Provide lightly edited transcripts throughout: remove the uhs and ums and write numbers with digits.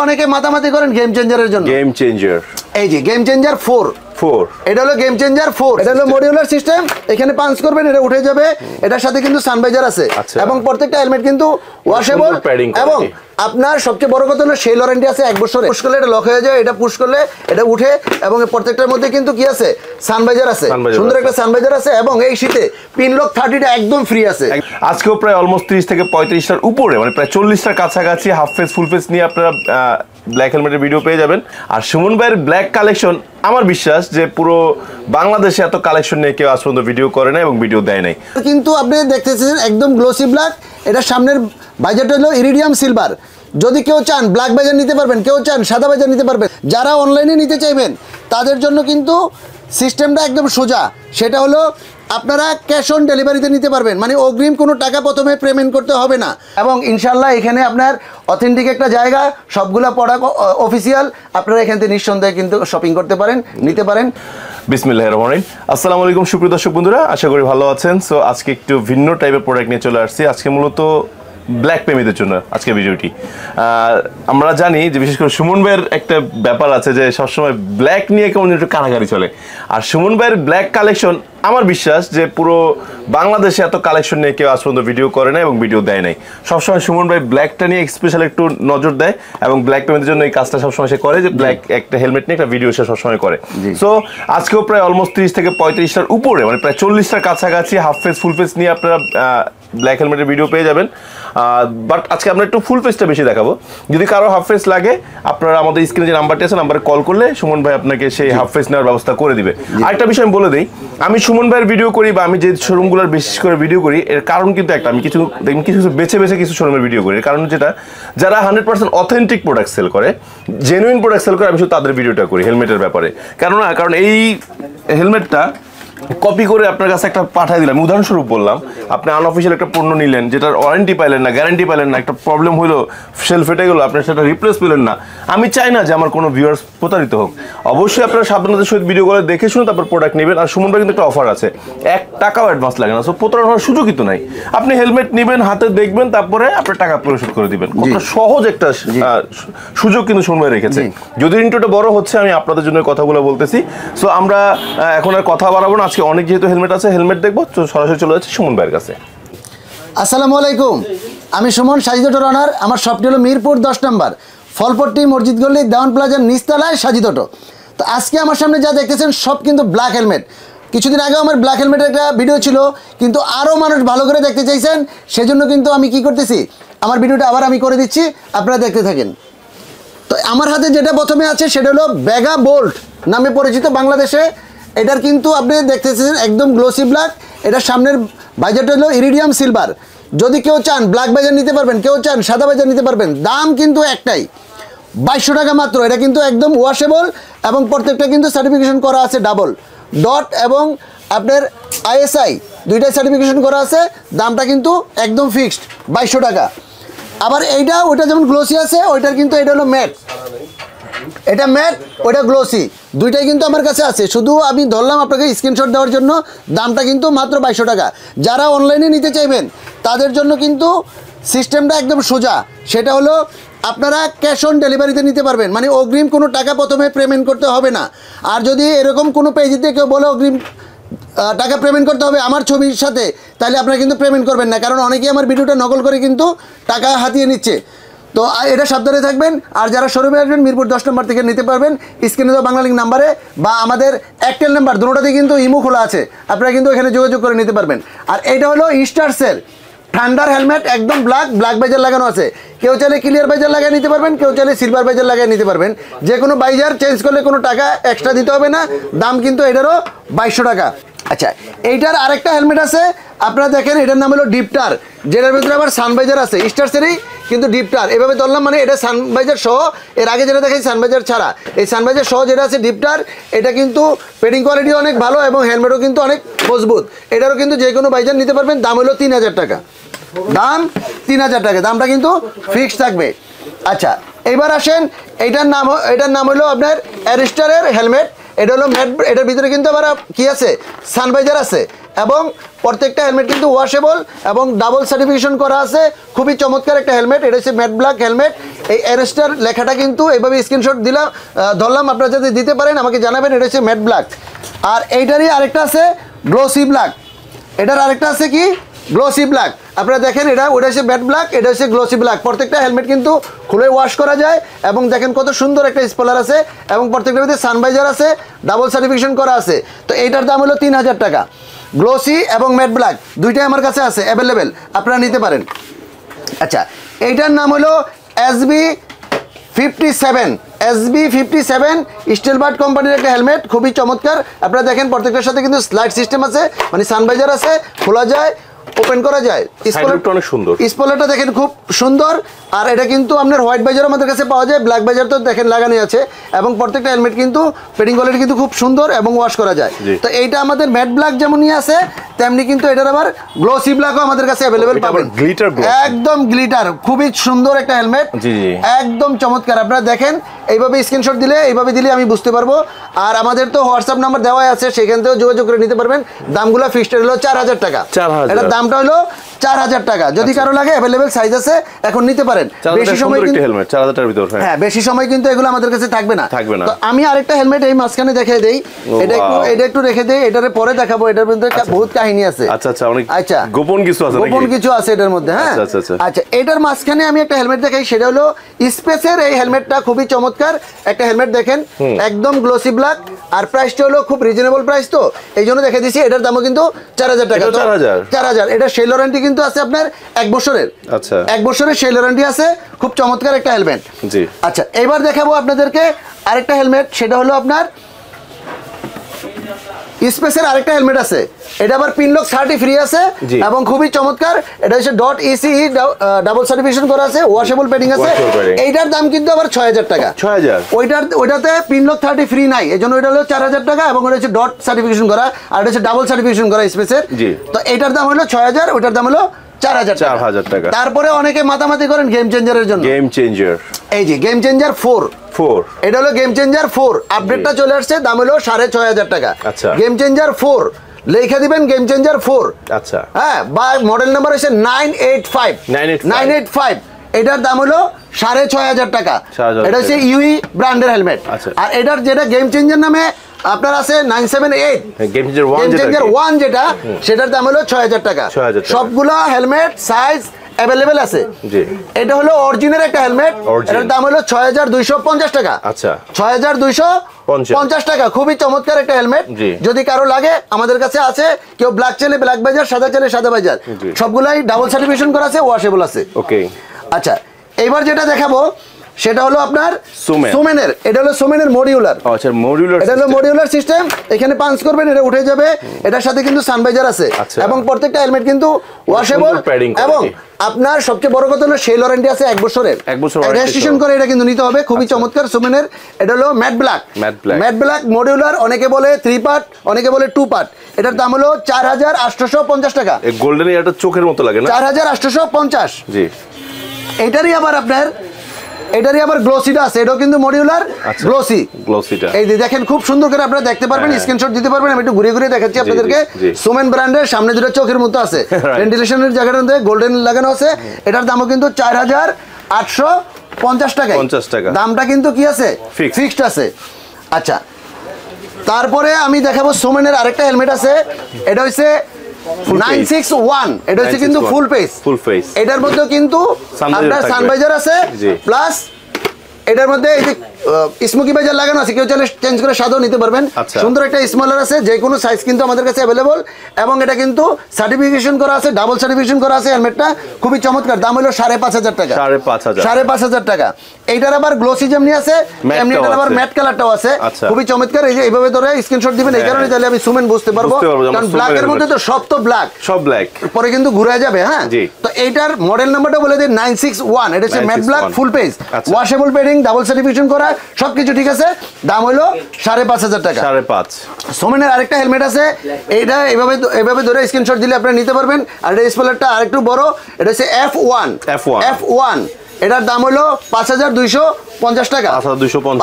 অনেকে মাতামাতি করেন গেম চেঞ্জারের জন্য। গেম চেঞ্জার, এই যে গেম চেঞ্জার 4, এটা হলো গেম চেঞ্জার 4। এটা হলো মডিউলার সিস্টেম, এখানে পাঞ্চ করবেন এটা উঠে যাবে। এটার সাথে কিন্তু সানভাইজার আছে এবং প্রত্যেকটা হেলমেট কিন্তু ওয়াশেবল। এবং আপনার সবচেয়ে বড় কথা হলো সেই ওয়ারেন্টি আছে 1 বছরের। পুশ করলে এটা লক হয়ে যায়, এটা পুশ করলে এটা উঠে, এবং প্রত্যেকটার মধ্যে কিন্তু কি আছে, সানভাইজার আছে, সুন্দর একটা সানভাইজার আছে। এবং এই শীতে পিন লক 30টা একদম ফ্রি আছে। আজকেও প্রায় অলমোস্ট 30 থেকে 35টার উপরে, মানে প্রায় 40টার কাছাকাছি হাফ ফেস ফুল ফেস নিয়ে আপনারা ব্ল্যাক হেলমেটের ভিডিও পেয়ে যাবেন। আর সুমন ভাইয়ের ব্ল্যাক কালেকশন, আমার বিশ্বাস যে পুরো বাংলাদেশে এত কালেকশন নিয়ে কেউ আজ পর্যন্ত ভিডিও করে না এবং ভিডিও দেয় নাই। কিন্তু আপনি দেখতেছেন একদম গ্লোসি ব্ল্যাক। এটা সামনের বাইজারটা হলো ইরিডিয়াম সিলভার। যদি কেউ চান ব্ল্যাক বাইজার নিতে পারবেন, কেউ চান সাদা বাইজার নিতে পারবেন। যারা অনলাইনে নিতে চাইবেন তাদের জন্য কিন্তু সিস্টেমটা একদম সোজা। সেটা হলো আপনারা ক্যাশ অন ডেলিভারিতে নিতে পারবেন, মানে অগ্রিম কোনো টাকা প্রথমে পেমেন্ট করতে হবে না। এবং ইনশাল্লাহ এখানে আপনার অথেন্টিক একটা জায়গা, সবগুলা প্রোডাক্ট অফিসিয়াল। আপনারা এখান থেকে নিঃসন্দেহে কিন্তু শপিং করতে পারেন, নিতে পারেন। বিসমিল্লাহির রহমানির রহিম। আসসালামু আলাইকুম সুপ্রিয় দর্শক বন্ধুরা, আশা করি ভালো আছেন। সো আজকে একটু ভিন্ন টাইপের প্রোডাক্ট নিয়ে চলে আসছি। আজকে মূলত ব্ল্যাক প্রেমীদের জন্য আজকে ভিডিওটি। আমরা জানি যে বিশেষ করে সুমন ভাইয়ের একটা ব্যাপার আছে যে সবসময় ব্ল্যাক নিয়ে কেমন একটু কারাগারি চলে। আর সুমন ভাইয়ের ব্ল্যাক কালেকশন, আমার বিশ্বাস যে পুরো বাংলাদেশে এত কালেকশন নিয়ে কেউ আজ পর্যন্ত ভিডিও করে না এবং ভিডিও দেয় নাই। সবসময় সুমন ভাই ব্ল্যাকটা নিয়ে স্পেশাল একটু নজর দেয় এবং ব্ল্যাক প্রেমীদের জন্য এই কাজটা সবসময় সে করে যে ব্ল্যাক একটা হেলমেট নিয়ে একটা ভিডিও সে সবসময় করে। সো আজকেও প্রায় অলমোস্ট 30 থেকে 35টার উপরে, মানে প্রায় 40টার কাছাকাছি হাফ ফেস ফুল ফেস নিয়ে আপনারা ব্ল্যাক হেলমেটের ভিডিও পেয়ে যাবেন। বাট আজকে আমরা একটু ফুল ফেসটা বেশি দেখাবো। যদি কারো হাফ ফেস লাগে আপনারা আমাদের স্ক্রিনে যে নাম্বারটি আছে নাম্বারে কল করলে সুমন ভাই আপনাকে সেই হাফ ফেস নেওয়ার ব্যবস্থা করে দিবে। আরেকটা বিষয় আমি বলে দিই, আমি সুমন ভাইয়ের ভিডিও করি বা আমি যে শোরুমগুলোর বিশেষ করে ভিডিও করি, এর কারণ কিন্তু একটা, আমি কিছু বেছে বেছে কিছু শোরুমের ভিডিও করি। এর কারণ যেটা, যারা 100% অথেন্টিক প্রোডাক্ট সেল করে, জেনুইন প্রোডাক্ট সেল করে, আমি শুধু তাদের ভিডিওটা করি হেলমেটের ব্যাপারে। কারণ এই হেলমেটটা কপি করে আপনার কাছে একটা পাঠিয়ে দিলাম, উদাহরণস্বরূপ বললাম, আপনি আনঅফিশিয়াল একটা পণ্য নিলেন, যেটার ওয়ারেন্টি পাইলেন না, গ্যারান্টি পাইলেন না, একটা প্রবলেম হলো, সেল ফেটে গেলো, আপনি সেটা রিপ্লেস পেলেন না। আমি চাই না যে আমার কোনো ভিউয়ার্স প্রতারিত হোক। অবশ্যই আপনারা সাবধানতার সহিত ভিডিও করে দেখে শুনে তারপর প্রোডাক্ট নেবেন। আর সুমন ভাই কিন্তু একটা অফার আছে, 1 টাকাও অ্যাডভান্স লাগে না। সো প্রতারণার সুযোগই তো নাই। আপনি হেলমেট নেবেন, হাতে দেখবেন, তারপরে আপনার টাকা পরিশোধ করে দিবেন। কত সহজ একটা সুযোগ কিন্তু সুমন ভাই রেখেছে। যদি ইন্ট্রোটা বড় হচ্ছে, আমি আপনাদের জন্য কথাগুলো বলতেছি। সো আমরা এখন আর কথা বাড়াবো না। আজকে অনেক যেহেতু হেলমেট আছে, হেলমেট দেখবো, তো সরাসরি চলে যাচ্ছে সুমন ভাইয়ের কাছে। আসসালামু আলাইকুম, আমি সুমন, সাজিদ অটো রানার। আমার শপটি হলো মিরপুর 10 নম্বর, ফলপট্টি মসজিদ গল্লি, দেওয়ান প্লাজার নিচতলায় সাজিদ অটো। তো আজকে আমার সামনে যা দেখতেছেন সব কিন্তু ব্ল্যাক হেলমেট। কিছুদিন আগেও আমার ব্ল্যাক হেলমেটের একটা ভিডিও ছিল, কিন্তু আরও মানুষ ভালো করে দেখতে চাইছেন, সেজন্য কিন্তু আমি কি করতেছি, আমার ভিডিওটা আবার আমি করে দিচ্ছি, আপনারা দেখতে থাকেন। তো আমার হাতে যেটা প্রথমে আছে সেটা হলো বেগা বোল্ট নামে পরিচিত বাংলাদেশে। এটার কিন্তু আপনি দেখতেছেন একদম গ্লোসি ব্ল্যাক। এটার সামনের বাইজারটা হলো ইরিডিয়াম সিলভার। যদি কেউ চান ব্ল্যাক বাইজার নিতে পারবেন, কেউ চান সাদা বাইজার নিতে পারবেন। দাম কিন্তু একটাই, 2200 টাকা মাত্র। এটা কিন্তু একদম ওয়াশেবল এবং প্রত্যেকটা কিন্তু সার্টিফিকেশন করা আছে, ডাবল ডট এবং আপনার ISI দুইটাই সার্টিফিকেশন করা আছে। দামটা কিন্তু একদম ফিক্সড 2200 টাকা। আবার এইটা ওইটা যেমন গ্লোসি আছে, ওইটার কিন্তু এটা হলো ম্যাট, এটা ম্যাট, ওইটা গ্লোসি, দুইটাই কিন্তু আমার কাছে আছে। শুধু আমি ধরলাম আপনাকে স্ক্রিনশট দেওয়ার জন্য। দামটা কিন্তু মাত্র 2200 টাকা। যারা অনলাইনে নিতে চাইবেন তাদের জন্য কিন্তু সিস্টেমটা একদম সোজা। সেটা হলো আপনারা ক্যাশ অন ডেলিভারিতে নিতে পারবেন, মানে অগ্রিম কোনো টাকা প্রথমে পেমেন্ট করতে হবে না। আর যদি এরকম কোনো পেজেতে কেউ বলে অগ্রিম টাকা পেমেন্ট করতে হবে আমার ছবির সাথে, তাহলে আপনারা কিন্তু পেমেন্ট করবেন না। কারণ অনেকেই আমার ভিডিওটা নকল করে কিন্তু টাকা হাতিয়ে নিচ্ছে। তো এটা সাবধানে থাকবেন। আর যারা শোরুমে আসবেন মিরপুর 10 নম্বর থেকে নিতে পারবেন স্ক্রিনে দেওয়া বাংলা লিঙ্ক নাম্বারে, বা আমাদের এয়ারটেল নাম্বার, দুটোতেই কিন্তু ইমো খোলা আছে, আপনারা কিন্তু এখানে যোগাযোগ করে নিতে পারবেন। আর এটা হলো স্টারসেল ঠান্ডার হেলমেট, একদম ব্ল্যাক বাইজার লাগানো আছে। কেউ চাইলে ক্লিয়ার বাইজার লাগিয়ে নিতে পারবেন, কেউ চাইলে সিলভার বাইজার লাগিয়ে নিতে পারবেন। যে কোনো বাইজার চেঞ্জ করলে কোনো টাকা এক্সট্রা দিতে হবে না। দাম কিন্তু এটারও 2200 টাকা। আচ্ছা, এইটার আরেকটা হেলমেট আছে, আপনারা দেখেন, এটার নাম হলো ডিপটার, যেটার ভিতরে আবার সানভাইজার আছে, স্টারসেরই কিন্তু ডিপটার। এভাবে ধরলাম, মানে এটা সানভাইজার সহ। এর আগে যেটা দেখেন সানভাইজার ছাড়া, এই সানভাইজার সহ যেটা আছে ডিপটার, এটা কিন্তু পেডিং কোয়ালিটি অনেক ভালো এবং হেলমেটও কিন্তু অনেক মজবুত। এটারও কিন্তু যে কোনো বাইজার নিতে পারবেন। দাম হলো 3000 টাকা, দাম 3000 টাকা, দামটা কিন্তু ফিক্সড থাকবে। আচ্ছা, এবার আসেন, এটার নাম হলো আপনার অ্যারিস্টারের হেলমেট। এটা হলো ম্যাট, এটার ভিতরে কিন্তু আবার কি আছে, সানভাইজার আছে এবং প্রত্যেকটা হেলমেট কিন্তু ওয়াশেবল এবং ডাবল সার্টিফিকেশন করা আছে। খুবই চমৎকার একটা হেলমেট। এটা হচ্ছে ম্যাট ব্ল্যাক হেলমেট। এই অ্যারেস্টার লেখাটা কিন্তু এইভাবে স্ক্রিনশট দিলাম, ধরলাম, আপনারা যদি দিতে পারেন আমাকে জানাবেন। এটা হচ্ছে ম্যাট ব্ল্যাক। আর এইটারই আরেকটা আছে গ্লোসি ব্ল্যাক। এটার আরেকটা আছে কি গ্লোসি ব্ল্যাক। আপনারা দেখেন, ওটা হচ্ছে ম্যাট ব্ল্যাক, এটা হচ্ছে গ্লোসি ব্ল্যাক। প্রত্যেকটা হেলমেট কিন্তু খুলে ওয়াশ করা যায় এবং দেখেন কত সুন্দর একটা স্পলার আছে এবং প্রত্যেকটার মধ্যে সানভাইজার আছে, ডাবল সার্টিফিকেশন করা আছে। তো এইটার দাম হলো 3000 টাকা। গ্লোসি এবং ম্যাট ব্ল্যাক দুইটাই আমার কাছে আছে, অ্যাভেলেবেল, আপনারা নিতে পারেন। আচ্ছা, এইটার নাম হলো SB57 স্টিলবার্ড কোম্পানির একটা হেলমেট, খুবই চমৎকার। আপনারা দেখেন প্রত্যেকটার সাথে কিন্তু স্লাইড সিস্টেম আছে, মানে সানভাইজার আছে, খোলা যায়, ওপেন করা যায়। অনেক সুন্দর, স্পলারটা দেখেন খুব সুন্দর। আর এটা কিন্তু আপনার হোয়াইট বাইজার আমাদের কাছে পাওয়া যায়, ব্ল্যাক বাইজার তো দেখেন লাগানো আছে। এবং প্রত্যেকটা হেলমেট কিন্তু পেডিং কোয়ালিটি কিন্তু খুব সুন্দর এবং ওয়াশ করা যায়। তো এইটা আমাদের ম্যাট ব্ল্যাক যেমনই আছে তেমনি কিন্তু এটার আবার গ্লোসি ব্ল্যাকও আমাদের কাছে অ্যাভেলেবেল পাবেন। গ্লিটার, একদম গ্লিটার, খুবই সুন্দর একটা হেলমেট, একদম চমৎকার। আপনারা দেখেন, এইভাবে স্ক্রিনশট দিলে, এইভাবে দিলে আমি বুঝতে পারবো। আর আমাদের তো হোয়াটসঅ্যাপ নাম্বার দেওয়া আছে, সেখান থেকেও যোগাযোগ করে নিতে পারবেন। দামগুলো ফিক্সড হলো 4000 টাকা। এটার দামটা হলো 4000 টাকা। যদি কারো লাগে অ্যাভেলেবেল সাইজ আছে, এখন নিতে পারেন। বেশি সময় কিন্তু হেলমেট 4000 টাকার ভিতর, হ্যাঁ বেশি সময় কিন্তু এগুলো আমাদের কাছে থাকবে না। তো আমি আরেকটা হেলমেট এই মাঝখানে দেখিয়ে দেই, এটা একটু রেখে দেই, এটারে পরে দেখাবো। এটার মধ্যে বহুত কাহিনী আছে। আচ্ছা, গোপন কিছু আছে এটার মধ্যে। হ্যাঁ, আচ্ছা, এটার মাঝখানে আমি একটা হেলমেট দেখাই, সেটা হলো স্পেসের এই হেলমেটটা। খুবই চমৎকার একটা হেলমেট, দেখেন একদম গ্লোসি ব্ল্যাক। আর প্রাইসটা হলো খুব রিজনেবল প্রাইস, তো এই জন্য দেখে দিচ্ছি। এটার দামও কিন্তু 4000 টাকা। 4000। এটা সেল ওয়ারেন্টি কিন্তু আছে আপনার 1 বছরের। আচ্ছা, 1 বছরের সেল ওয়ারেন্টি আছে। খুব চমৎকার একটা হেলমেট। জি, আচ্ছা, এবার দেখাবো আপনাদেরকে আরেকটা হেলমেট, সেটা হলো আপনার স্পেসের আরেকটা হেলমেট আছে। এটা আবার পিনলক 30 ফ্রি আছে এবং খুবই চমৎকার। এটা হচ্ছে .ECE ডাবল সার্টিফিকেশন করা আছে, ওয়াশেবল পেডিং আছে। এইটার দাম কিন্তু আবার 6000 টাকা। 6000। ওইটাতে পিনলক 30 ফ্রি নাই, এজন্য ওইটা হলো 4000 টাকা এবং ওটা হচ্ছে ডট সার্টিফিকেশন করা, আর এটা হচ্ছে ডাবল সার্টিফিকেশন করা স্পেসের। তো এইটার দাম হলো 6000, ওইটার দাম হলো 4000 টাকা। তারপরে অনেকে মাতামাতি করেন গেম চেঞ্জারের জন্য। গেম চেঞ্জার, এই যে গেম চেঞ্জার 4, এটা হলো গেম চেঞ্জার 4। আপডেটটা চলে আসছে, দাম হলো 6500 টাকা। আচ্ছা, গেম চেঞ্জার 4 লেখা দিবেন, গেম চেঞ্জার 4। আচ্ছা, হ্যাঁ, বা মডেল নাম্বার হচ্ছে 985। এটার দাম হলো 6500 টাকা। এটা হচ্ছে ইউই ব্র্যান্ডের হেলমেট। আর এটার যেটা গেম চেঞ্জার নামে আপনার আছে 978 গেম চেঞ্জার 1 যেটা, সেটার দাম হলো 6000 টাকা। সবগুলো হেলমেট সাইজ অ্যাভেলেবেল আছে। এটা হলো অরিজিনাল একটা হেলমেট, এটার দাম হলো 6250 টাকা। আচ্ছা, 6250 টাকা। খুবই চমৎকার একটা হেলমেট। যদি কারো লাগে আমাদের কাছে আছে। কেউ ব্ল্যাক চাইলে ব্ল্যাক বাজার, সাদা চাইলে সাদা বাজার, সবগুলাই ডাবল সার্টিফিকেশন করা আছে, ওয়াশেবল আছে। ওকে, আচ্ছা, এইবার যেটা দেখাবো সেটা হলো আপনার সোমেনের। এটা হলো সোমেনের মডিউলার। আচ্ছা, মডিউলার, এটা হলো মডিউলার সিস্টেম। এখানে পাঞ্চ করবেন, এটা উঠে যাবে। এটার সাথে কিন্তু সানভাইজার আছে এবং প্রত্যেকটা হেলমেট কিন্তু ওয়াশেবল। এবং আপনার সবচেয়ে বড় কথা হলো সেল ওয়ারেন্টি আছে 1 বছরের। রেজিস্ট্রেশন করে এটা কিন্তু নিতে হবে। খুবই চমৎকার সোমেনের। এটা হলো ম্যাট ব্ল্যাক মডিউলার। অনেকে বলে 3 পার্ট, অনেকে বলে 2 পার্ট। এটার দাম হলো 4850 টাকা। গোল্ডেন, এটা চোখের মতো লাগে না? 4850। জি, এটারই আবার গ্লোসিটা আছে। এটাও কিন্তু মডিউলার গ্লোসিটা। এই যে দেখেন, খুব সুন্দর করে আপনারা দেখতে পারবেন, স্ক্রিনশট দিতে পারবেন। আমি একটু ঘুরে ঘুরে দেখাচ্ছি আপনাদেরকে। সোমেন ব্র্যান্ডের, সামনে দুটো চোখের মতো আছে, ভেন্টিলেশনের জায়গাটাতে গোল্ডেন লাগানো আছে। এটার দামও কিন্তু 4850 টাকা। দামটা কিন্তু কি আছে, ফিক্সড আছে। আচ্ছা, তারপরে আমি দেখাবো সোমেনের আরেকটা হেলমেট আছে। এটা হচ্ছে 961। এটা হচ্ছে কিন্তু ফুল ফেস। এটার মধ্যে কিন্তু আপনার সানভাইজার আছে, প্লাস এটার মধ্যে এই যে স্মোকি বাইজার লাগানো আছে। কেউ চাইলে চেঞ্জ করে সাদাও নিতে পারবেন। সুন্দর একটা স্মলার আছে, যে কোনো সাইজ কিন্তু আমাদের কাছে অ্যাভেলেবল। এবং এটা কিন্তু সার্টিফিকেশন করা আছে, ডাবল সার্টিফিকেশন করা আছে হেলমেটটা। খুবই চমৎকার। দাম হলো 5500 টাকা। 5500 টাকা। এইটার আবার গ্লোসি যেমনি আছে, এমনি এটার আবার ম্যাট কালারটাও আছে। খুবই চমৎকার। এই যে এইভাবে ধরে স্ক্রিনশট দিবেন, এই কারণে তাহলে আমি সুমেন বুঝতে পারবো, কারণ ব্ল্যাকের মধ্যে তো সব তো ব্ল্যাক, সব ব্ল্যাক, পরে কিন্তু ঘুরে যাবে। হ্যাঁ, তো এইটার মডেল নাম্বারটা বলে দিই 961। এটা হচ্ছে matte black full page, washable padding, double certification করা, সবকিছু ঠিক আছে। দাম হলো 5500 টাকা। 5.5। সোমেনের আরেকটা হেলমেট আছে। এইটা এভাবে ধরে স্ক্রিনশট দিলে আপনারা নিতে পারবেন। আর এটা স্পলারটা আরেকটু বড়। এটা হচ্ছে F1। এটার দাম হলো টাকা।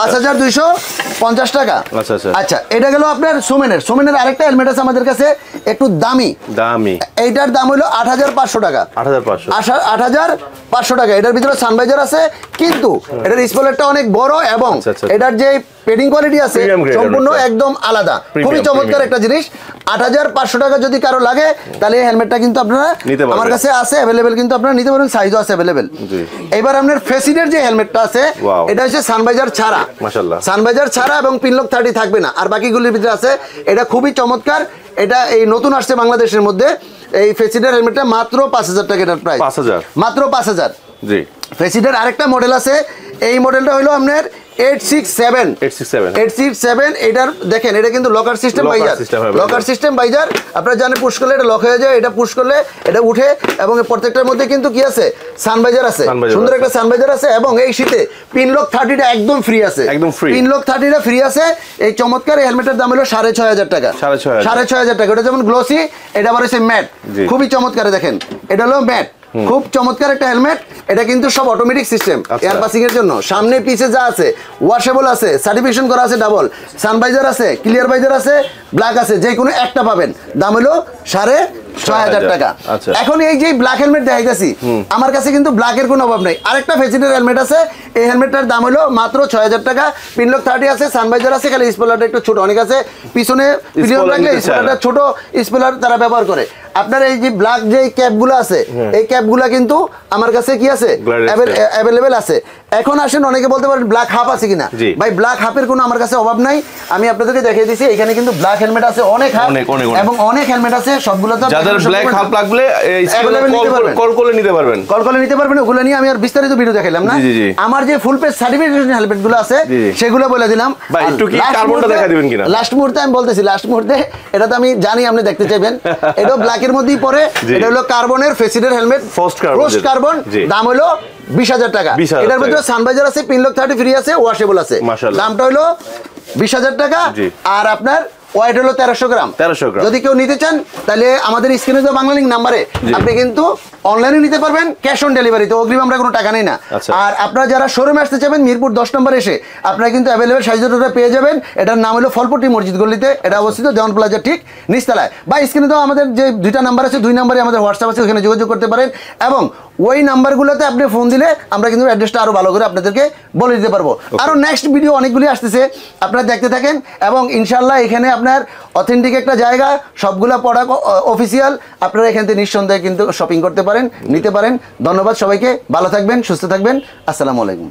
5250 টাকা। আচ্ছা আচ্ছা আচ্ছা, এটা গেল আপনার সোমেনের আরেকটা হেলমেট আছে আমাদের কাছে একটু দামি। এইটার দাম হলো 8500 টাকা। 8500 টাকা। এটার ভিতরে সানভাইজার আছে, কিন্তু এটার স্পয়লারটা অনেক বড় এবং এটার যে পেডিং কোয়ালিটি আছে সম্পূর্ণ একদম আলাদা, খুবই চমৎকার একটা জিনিস। 8500 টাকা যদি কারো লাগে তাহলে এই হেলমেটটা কিন্তু আপনারা আমার কাছে আছে অ্যাভেলেবেল, কিন্তু আপনারা নিতে পারেন, সাইজও আছে অ্যাভেলেবেল। এবার আপনার ফেসিডের যে হেলমেটটা আছে এটা হচ্ছে সানভাইজার ছাড়া, মাশাআল্লাহ, সানভাইজার ছাড়া এবং পিনলক 30 থাকবে না, আর বাকিগুলির ভিতরে আছে। এটা খুবই চমৎকার, এটা এই নতুন আসছে বাংলাদেশের মধ্যে। এই ফেসিডের হেলমেটটা মাত্র 5000 টাকা এটার প্রাইস, মাত্র 5000। জি, ফেসিডের আরেকটা মডেল আছে, এই মডেলটা হলো আপনার 867। এটার দেখেন, এটা কিন্তু লকার সিস্টেম বাইজার। আপনারা জানেন পুশ করলে এটা লক হয়ে যায়, এটা পুশ করলে এটা উঠে, এবং প্রত্যেকটার মধ্যে কিন্তু কি আছে, সানভাইজার আছে, সুন্দর একটা সানভাইজার আছে। এবং এই শীতে পিনলক 30টা একদম ফ্রি আছে, পিনলক 30টা ফ্রি আছে। এই চমৎকার এই হেলমেটের দাম হলো 6500 টাকা। 6500 টাকা। এটা যেমন গ্লোসি, এটা আবার হচ্ছে ম্যাট, খুবই চমৎকার। দেখেন এটা হলো ম্যাট, খুব চমৎকার একটা হেলমেট। এটা কিন্তু সব অটোমেটিক সিস্টেম এয়ার পাসিং এর জন্য। সামনে পিছে যা আছে ওয়াশেবল আছে, সার্টিফিকেশন করা আছে, ডাবল সানভাইজার আছে, ক্লিয়ার ভাইজার আছে, ব্ল্যাক আছে, যে কোনো একটা পাবেন। দাম হলো 6500 টাকা। এখন এই যে ব্ল্যাক হেলমেট দেখাইতেছি, আমার কাছে কিন্তু ব্ল্যাকের কোনো অভাব নাই। আরেকটা ফেসিডের হেলমেট আছে, এই হেলমেটটার দাম হলো মাত্র 6000 টাকা। পিনলক 30 আছে, সানভাইজার আছে, খালি স্পয়লারটা একটু ছোট, অনেক আছে পিছনে পিলিয়ন রাখলে স্পয়লারটা ছোট স্পয়লার তারা ব্যবহার করে। আপনার এই যে ব্ল্যাক যে ক্যাপগুলো আছে, এই ক্যাপগুলো কিন্তু আমার কাছে কি আছে, অ্যাভেলেবেল আছে। এখন আসেন, অনেকে বলতে পারেন ব্ল্যাক হাফ আছে কিনা। ভাই, ব্ল্যাক হাফের কোনো আমার কাছে অভাব নাই, আমি আপনাদেরকে দেখিয়ে দিচ্ছি। এখানে কিন্তু ব্ল্যাক হেলমেট আছে অনেক হাফ, এবং অনেক হেলমেট আছে, সবগুলো তো যাদের ব্ল্যাক হাফ লাগলে কল করে নিতে পারবেন, ওগুলো নিয়ে আমি আর বিস্তারিত ভিডিও দেখাইলাম না। আমার যে ফুল পেজ সার্টিফিকেশন হেলমেট গুলো আছে সেগুলো বলে দিলাম। ভাই একটু কি কার্বনটা দেখা দিবেন কিনা লাস্ট মুহূর্তে আমি বলতেছি, লাস্ট মুহূর্তে এটা তো আমি জানি আপনি দেখতে চাইবেন। এটা ব্ল্যাকের মধ্যেই পড়ে, এটা হলো কার্বনের ফেসিডের হেলমেট, ফ্রস্ট কার্বন। দাম হলো 20000 টাকা। এটার ভিতরে সানভাইজার আছে, পিনলক 30 ফ্রি আছে, ওয়াশেবল আছে। দামটা হলো 20000 টাকা। আর আপনার ওয়েট হলো 1300 গ্রাম। যদি কেউ নিতে চান তাহলে আমাদের স্ক্রিনে দেওয়া বাংলা লিংক নাম্বারে আপনি কিন্তু অনলাইনে নিতে পারবেন, ক্যাশ অন ডেলিভারিতে, অগ্রিম আমরা কোনো টাকা নেই না। আর আপনারা যারা শোরুমে আসতে চাবেন, মিরপুর 10 নম্বর এসে আপনারা কিন্তু অ্যাভেলেবেল সাইজটা পেয়ে যাবেন। এটার নাম হলো ফলপট্টি মসজিদ গলিতে, এটা অবস্থিত দেওয়ান প্লাজার ঠিক নিচতলায়। বা স্ক্রিনে দেওয়া আমাদের যে 2টা নাম্বার আছে, 2 নাম্বারে আমাদের হোয়াটসঅ্যাপ আছে, ওখানে যোগাযোগ করতে পারেন। এবং ওই নাম্বারগুলোতে আপনি ফোন দিলে আমরা কিন্তু অ্যাড্রেসটা আরো ভালো করে আপনাদেরকে বলে দিতে পারবো। আরো নেক্সট ভিডিও অনেকগুলি আসতেছে, আপনারা দেখতে থাকেন। এবং ইনশাল্লাহ এখানে আপনার অথেন্টিক একটা জায়গা, সবগুলা প্রোডাক্ট অফিসিয়াল, আপনারা এখান থেকে নিঃসন্দেহে কিন্তু শপিং করতে পারেন, নিতে পারেন। ধন্যবাদ সবাইকে, ভালো থাকবেন, সুস্থ থাকবেন। আসসালামু আলাইকুম।